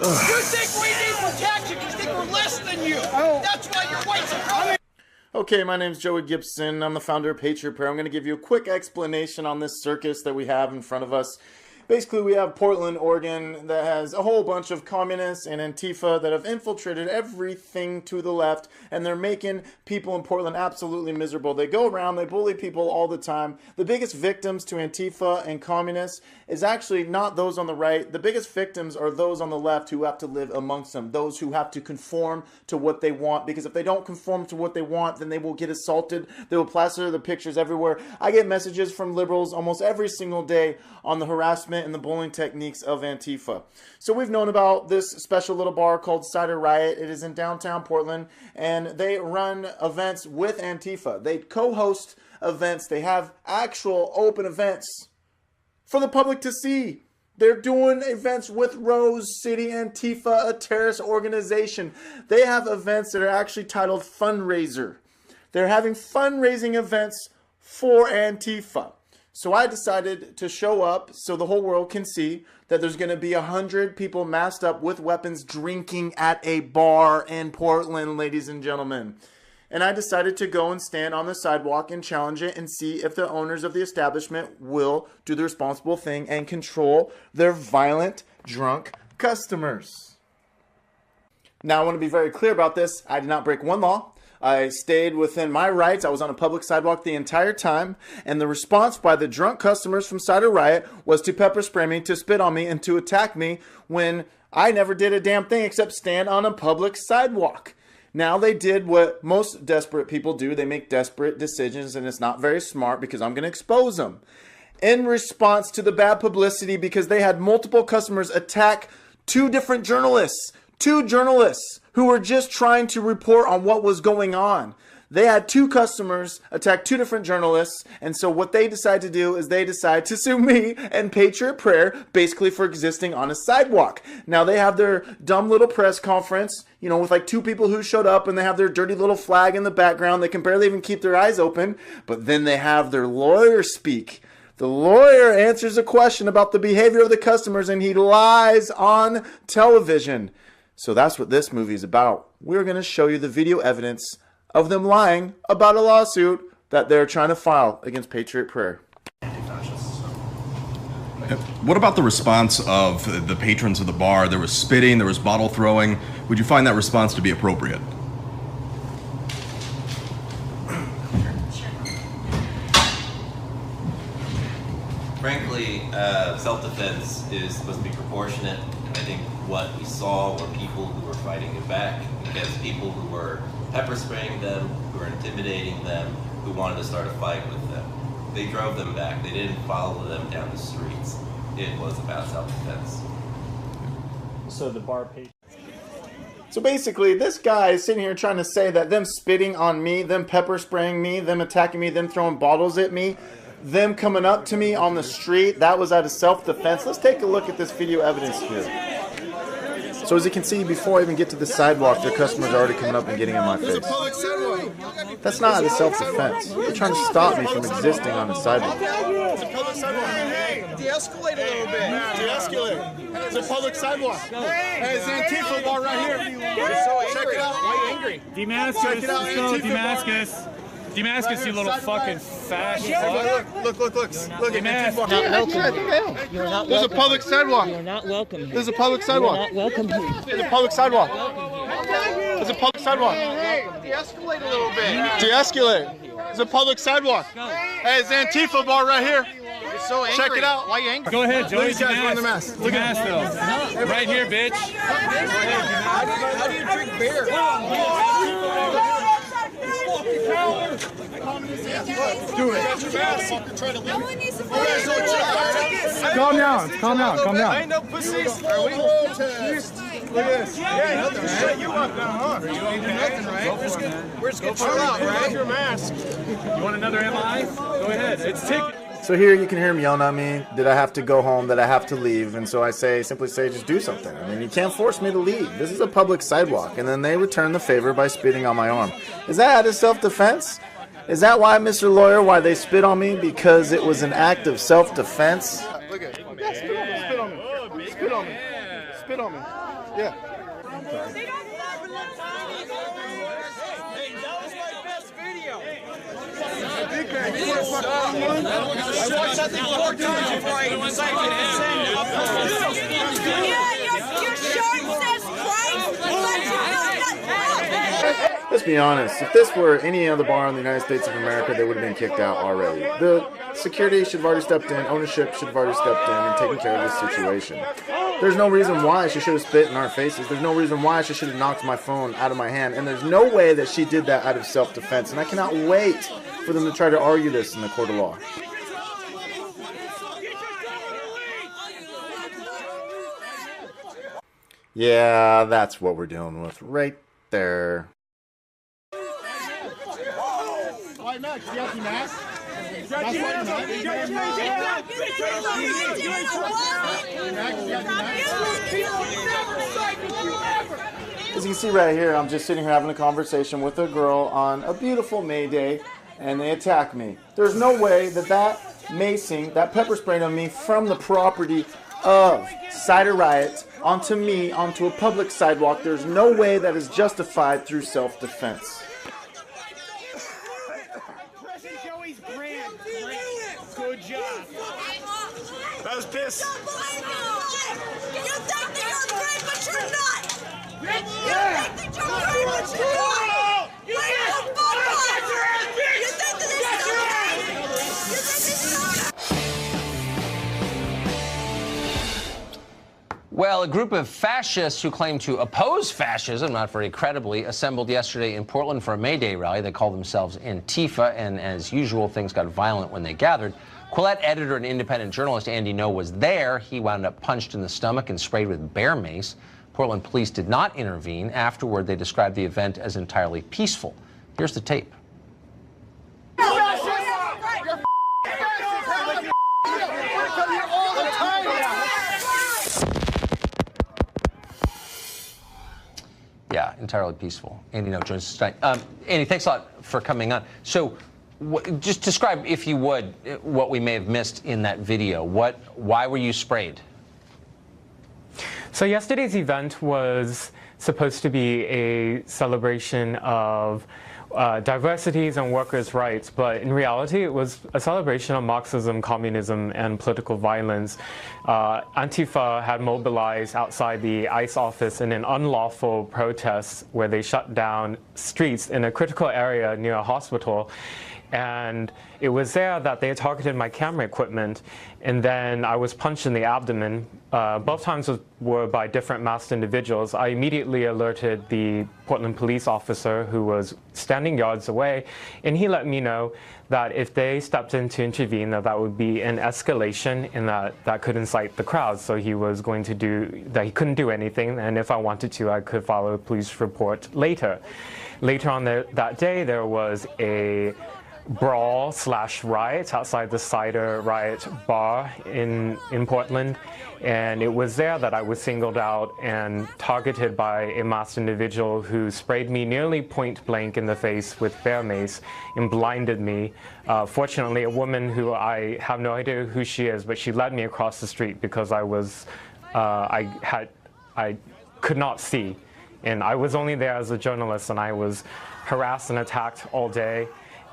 You think we need protection because you think we're less than you. That's why you're white supremacy. Okay, my name's Joey Gibson. I'm the founder of Patriot. I'm going to give you a quick explanation on this circus that we have in front of us. Basically, we have Portland, Oregon, that has a whole bunch of communists and Antifa that have infiltrated everything to the left, and they're making people in Portland absolutely miserable. They go around, they bully people all the time. The biggest victims to Antifa and communists is actually not those on the right. The biggest victims are those on the left who have to live amongst them, those who have to conform to what they want, because if they don't conform to what they want, then they will get assaulted. They will plaster the pictures everywhere. I get messages from liberals almost every single day on the harassment and the bullying techniques of Antifa. So we've known about this special little bar called Cider Riot. It is in downtown Portland, and they run events with Antifa. They co-host events. They have actual open events for the public to see. They're doing events with Rose City Antifa, a terrorist organization. They have events that are actually titled Fundraiser. They're having fundraising events for Antifa. So I decided to show up so the whole world can see that there's going to be 100 people masked up with weapons drinking at a bar in Portland, ladies and gentlemen. And I decided to go and stand on the sidewalk and challenge it and see if the owners of the establishment will do the responsible thing and control their violent, drunk customers. Now, I want to be very clear about this. I did not break one law. I stayed within my rights. I was on a public sidewalk the entire time, and the response by the drunk customers from Cider Riot was to pepper spray me, to spit on me, and to attack me when I never did a damn thing except stand on a public sidewalk. Now they did what most desperate people do. They make desperate decisions, and it's not very smart because I'm going to expose them. In response to the bad publicity, because they had multiple customers attack two different journalists. Two journalists who were just trying to report on what was going on. They had two customers attack two different journalists, and so what they decide to do is they decide to sue me and Patriot Prayer basically for existing on a sidewalk. Now they have their dumb little press conference, you know, with like two people who showed up, and they have their dirty little flag in the background. They can barely even keep their eyes open, but then they have their lawyer speak. The lawyer answers a question about the behavior of the customers, and he lies on television. So that's what this movie is about. We're going to show you the video evidence of them lying about a lawsuit that they're trying to file against Patriot Prayer. What about the response of the patrons of the bar? There was spitting, there was bottle throwing. Would you find that response to be appropriate? Frankly, self-defense is supposed to be proportionate. I think what we saw were people who were fighting it back against people who were pepper spraying them, who were intimidating them, who wanted to start a fight with them. They drove them back. They didn't follow them down the streets. It was about self-defense. So the bar patron. So basically, this guy is sitting here trying to say that them spitting on me, them pepper spraying me, them attacking me, them throwing bottles at me, them coming up to me on the street, that was out of self-defense. Let's take a look at this video evidence here. So as you can see, before I even get to the sidewalk, their customers are already coming up and getting in my face. That's not out of self-defense. They're trying to stop me from existing on the sidewalk. It's a public sidewalk. Hey, de-escalate a little bit. De-escalate. It's a public sidewalk. Hey, it's Antifa bar right here. You're so angry. Check it out. Why are you angry? Damascus, let's go, Damascus. Damascus, you little fucking fat. Look. Look at Damascus. Antifa. You're not welcome. There's a public sidewalk. You're not welcome here. There's a public sidewalk. You're not welcome here. There's a public sidewalk. There's a public sidewalk. Hey, de-escalate a little bit. De-escalate. There's a public sidewalk. Hey, it's Antifa bar right here. You're so angry. Check it out. Why are you angry? Go ahead, Joey. These guys wearing the mask. Look at though. Right here, bitch. How do you drink beer? Do it. Calm down. I ain't no pussies. Are we? Look at this. Yeah, nothing. Shut you up now, huh? You ain't do nothing, right? We're just gonna chill out, right? Your mask. You want another MI? Go ahead. It's ticket. So here you can hear him yelling at me that I have to go home, that I have to leave, and so I simply say, just do something. I mean, you can't force me to leave. This is a public sidewalk, and then they return the favor by spitting on my arm. Is that out of self-defense? Is that why, Mr. Lawyer, why they spit on me? Because it was an act of self-defense? Look at it. Yeah, spit on me. Spit on me. Spit on me. Yeah. I watched that thing 4 times before I decided to send it. Yeah, your shirt says Christ. Let you know that. Let's be honest, if this were any other bar in the United States of America, they would have been kicked out already. The security should have already stepped in, ownership should have already stepped in and taken care of this situation. There's no reason why she should have spit in our faces. There's no reason why she should have knocked my phone out of my hand. And there's no way that she did that out of self-defense. And I cannot wait for them to try to argue this in the court of law. Yeah, that's what we're dealing with right there. White Max, do you have your mask? As you can see right here, I'm just sitting here having a conversation with a girl on a beautiful May Day, and they attack me. There's no way that macing, that pepper spraying on me from the property of Cider Riot onto me, onto a public sidewalk, there's no way that is justified through self-defense. Good job. That was piss. You think that you're great, but you're not. You think that you're great, but you're not. You think that this is okay. You think this is okay. Well, a group of fascists who claim to oppose fascism, not very credibly, assembled yesterday in Portland for a May Day rally. They call themselves Antifa, and as usual, things got violent when they gathered. Quillette editor and independent journalist Andy Ngo was there. He wound up punched in the stomach and sprayed with bear mace. Portland police did not intervene. Afterward, they described the event as entirely peaceful. Here's the tape. Yeah, entirely peaceful. Andy Ngo joins us tonight. Andy, thanks a lot for coming on. So, just describe, if you would, what we may have missed in that video. Why were you sprayed? So yesterday's event was supposed to be a celebration of diversities and workers' rights, but in reality it was a celebration of Marxism, communism, and political violence. Antifa had mobilized outside the ICE office in an unlawful protest where they shut down streets in a critical area near a hospital. And it was there that they targeted my camera equipment, and then I was punched in the abdomen. Both times were by different masked individuals. I immediately alerted the Portland police officer who was standing yards away, and he let me know that if they stepped in to intervene, that would be an escalation and that could incite the crowd. So he was going to do that. He couldn't do anything, and if I wanted to, I could file a police report later. Later on that day, there was a brawl/riot outside the Cider Riot bar in Portland, and it was there that I was singled out and targeted by a masked individual who sprayed me nearly point blank in the face with bear mace and blinded me. Fortunately, a woman who I have no idea who she is, but she led me across the street because I could not see, and I was only there as a journalist, and I was harassed and attacked all day.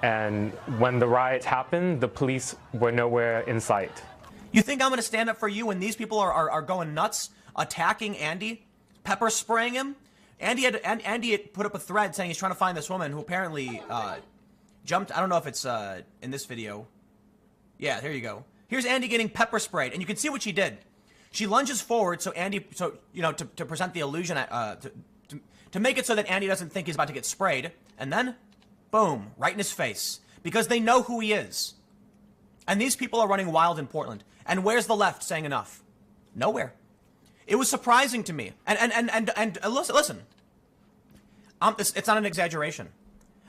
And when the riot happened, the police were nowhere in sight. You think I'm going to stand up for you when these people are going nuts, attacking Andy, pepper spraying him? Andy had put up a thread saying he's trying to find this woman who apparently jumped. I don't know if it's in this video. Yeah, here you go. Here's Andy getting pepper sprayed, and you can see what she did. She lunges forward so to present the illusion, to make it so that Andy doesn't think he's about to get sprayed, and then boom, right in his face, because they know who he is. And these people are running wild in Portland. And where's the left saying enough? Nowhere. It was surprising to me. And listen, it's not an exaggeration.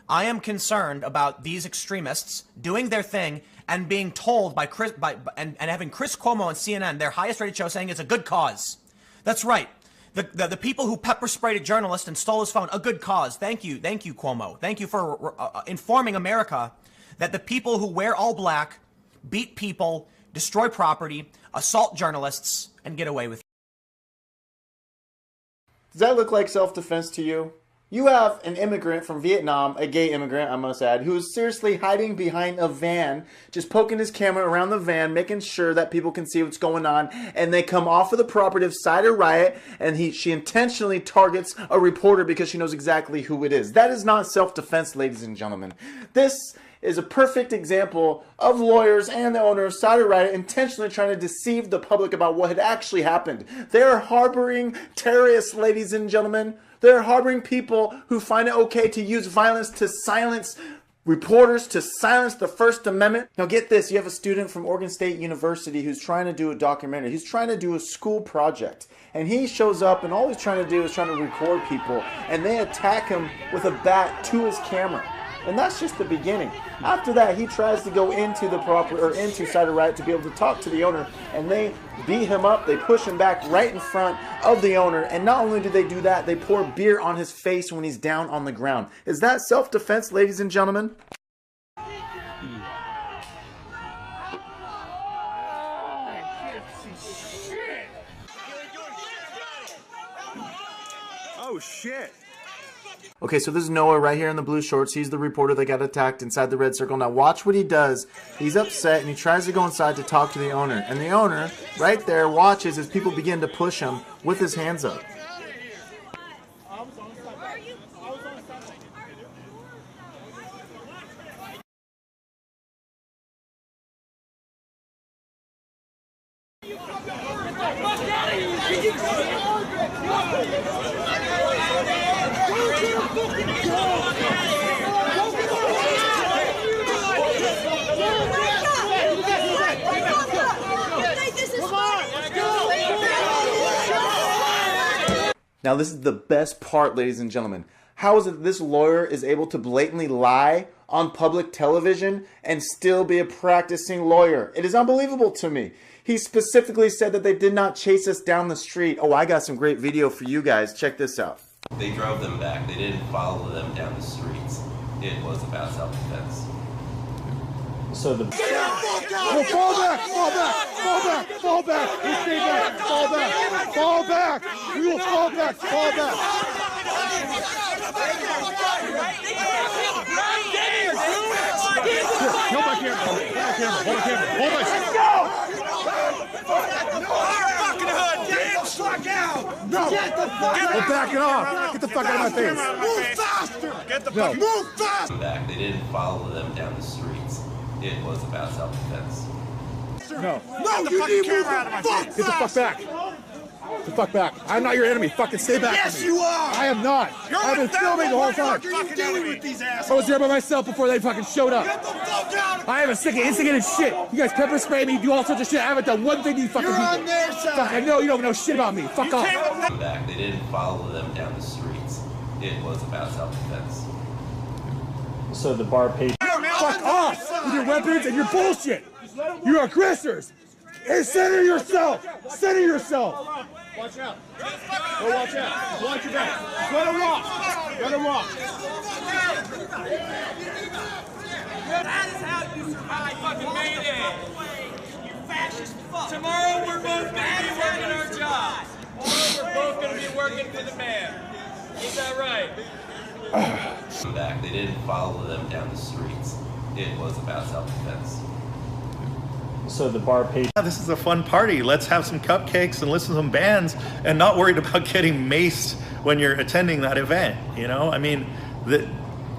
I am concerned about these extremists doing their thing and being told by having Chris Cuomo on CNN, their highest rated show, saying it's a good cause. That's right. The people who pepper sprayed a journalist and stole his phone, a good cause. Thank you, Cuomo. Thank you for informing America that the people who wear all black, beat people, destroy property, assault journalists, and get away with it. Does that look like self-defense to you? You have an immigrant from Vietnam, a gay immigrant, I must add, who is seriously hiding behind a van, just poking his camera around the van, making sure that people can see what's going on, and they come off of the property of Cider Riot, and she intentionally targets a reporter because she knows exactly who it is. That is not self-defense, ladies and gentlemen. This is a perfect example of lawyers and the owner of Cider Riot intentionally trying to deceive the public about what had actually happened. They're harboring terrorists, ladies and gentlemen. They're harboring people who find it okay to use violence to silence reporters, to silence the First Amendment. Now get this, you have a student from Oregon State University who's trying to do a documentary. He's trying to do a school project. And he shows up and all he's trying to do is trying to record people. And they attack him with a bat to his camera. And that's just the beginning. After that, he tries to go into into Cider Riot to be able to talk to the owner, and they beat him up. They push him back right in front of the owner, and not only do they do that, they pour beer on his face when he's down on the ground. Is that self-defense, ladies and gentlemen? Oh shit. Okay, so this is Noah right here in the blue shorts. He's the reporter that got attacked inside the red circle. Now watch what he does. He's upset and he tries to go inside to talk to the owner. And the owner right there watches as people begin to push him with his hands up. Now this is the best part, ladies and gentlemen. How is it that this lawyer is able to blatantly lie on public television and still be a practicing lawyer? It is unbelievable to me. He specifically said that they did not chase us down the street. Oh, I got some great video for you guys. Check this out. They drove them back. They didn't follow them down the streets. It was about self-defense. So the... Well, fall back! Fall back! Fall back! Fall back! We stay back! Fall back! Fall back! We will fall back! Fall back! Hold my camera! Hold my camera! Hold my camera! Hold my camera! No! Get the fuck out! We're backing off! Get the fuck out of my face! Move faster! Get the fuck! Move faster! Back. They didn't follow them down the streets. It was about self-defense. No! No! You need to move the fuck! Get the fuck back! Get the fuck back! I'm not your enemy. Fucking stay back. Yes, you are. I am not. I've been filming the whole time. I was there by myself before they fucking showed up. Get the fuck out! I am a sick of instigated shit. You guys pepper spray me, do all sorts of shit. I haven't done one thing to you fucking people. You're on their side. Fuck, I know you don't know shit about me. Fuck off. Back. They didn't follow them down the streets. It was about self-defense. So the bar page. Fuck off with your weapons and your bullshit. You're aggressors. Hey, center yourself. Center yourself. Watch out. Go watch out. Watch your back. Just let him walk. Let him walk. That is how you survive fucking Mayday. You fascist fuck. Tomorrow we're both gonna be working our jobs. Tomorrow we're both gonna be working for the man. Is that right? Back. They didn't follow them down the streets. It was about self-defense. So the bar page. This is a fun party. Let's have some cupcakes and listen to some bands and not worried about getting maced when you're attending that event. You know, I mean,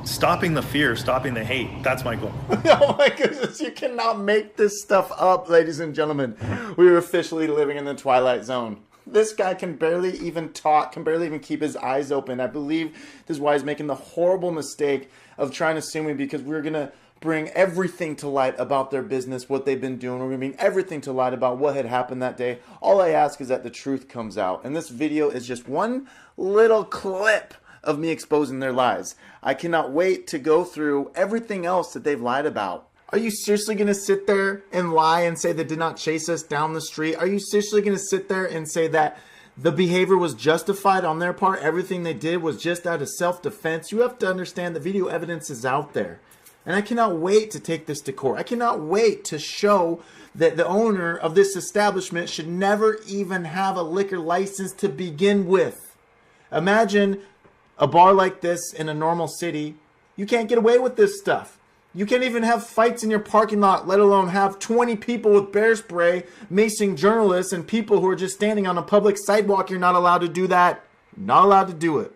stopping the fear, stopping the hate. That's my goal. Oh my goodness, you cannot make this stuff up, ladies and gentlemen. We are officially living in the Twilight Zone. This guy can barely even talk, can barely even keep his eyes open. I believe this is why he's making the horrible mistake of trying to sue me, because we're going to bring everything to light about their business, what they've been doing. We're going to bring everything to light about what had happened that day. All I ask is that the truth comes out. And this video is just one little clip of me exposing their lies. I cannot wait to go through everything else that they've lied about. Are you seriously going to sit there and lie and say they did not chase us down the street? Are you seriously going to sit there and say that the behavior was justified on their part? Everything they did was just out of self-defense? You have to understand the video evidence is out there. And I cannot wait to take this to court. I cannot wait to show that the owner of this establishment should never even have a liquor license to begin with. Imagine a bar like this in a normal city. You can't get away with this stuff. You can't even have fights in your parking lot, let alone have 20 people with bear spray macing journalists and people who are just standing on a public sidewalk. You're not allowed to do that. Not allowed to do it.